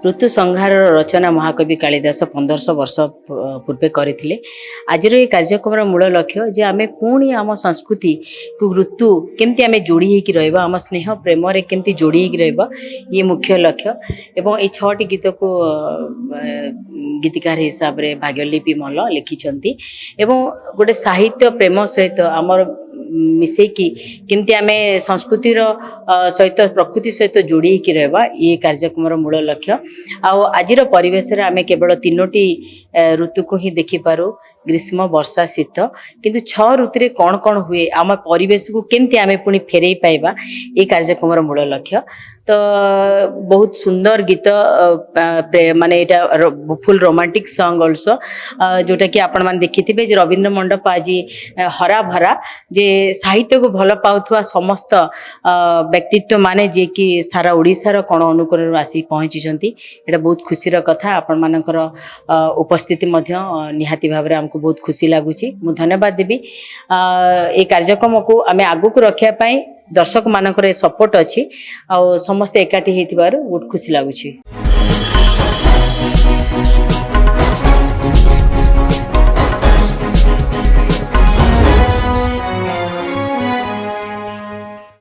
ऋतु संहार रचना महाकवि कालिदास 1500 वर्ष पूर्वे करथिले। आज ये कार्यक्रम मूल लक्ष्य जे आमे पुणी आम संस्कृति को ऋतु केमती आमे जोड़ी होकी रहबा, आम स्नेह प्रेम रे केमती जोड़ी होकी रहबा, ये मुख्य लक्ष्य। एवं ए 6टी गीत को गीतिकार हिसाब रे भाग्यलिपि मल्ल लिखिछंती एवं गोटे साहित्य प्रेम सहित आमर मिसेकी केमती आमे संस्कृति सहित प्रकृति सहित जोड़ी होकी रहबा, ये कार्यक्रम मूल लक्ष्य। आज परिवेश रे आमे केवल 3टी ऋतु को ही देखि पारू, ग्रीष्म वर्षा शीत, किंतु 6 ऋतु रे कौन कौन हुए, आम परिवेश को केमती आमे पुणी फेरई पाइबा, ये कार्यक्रम मूल लक्ष्य। तो बहुत सुंदर गीत माने एटा फुल रोमांटिक सॉन्ग ऑल्सो, जोटा कि आपण मान देखिथिबे जे रविंद्र मंडप आज हरा भरा जे साहित्य को भल पाउथवा समस्त व्यक्तित्व माने जे कि सारा ओडिसा कोण अनुकोण आसी पहुंची छंती। एटा बहुत खुशी र कथा। आपण मानकर उपस्थिति मध्य निहाती भाव रे हमको बहुत खुशी लागुची। मु धन्यवाद देबी ए कार्यक्रम को आमे आगु को रखिया पई दर्शक मानकर सपोर्ट अछि आ समस्त एकाठी हेतिबार बहुत खुशी लागुची।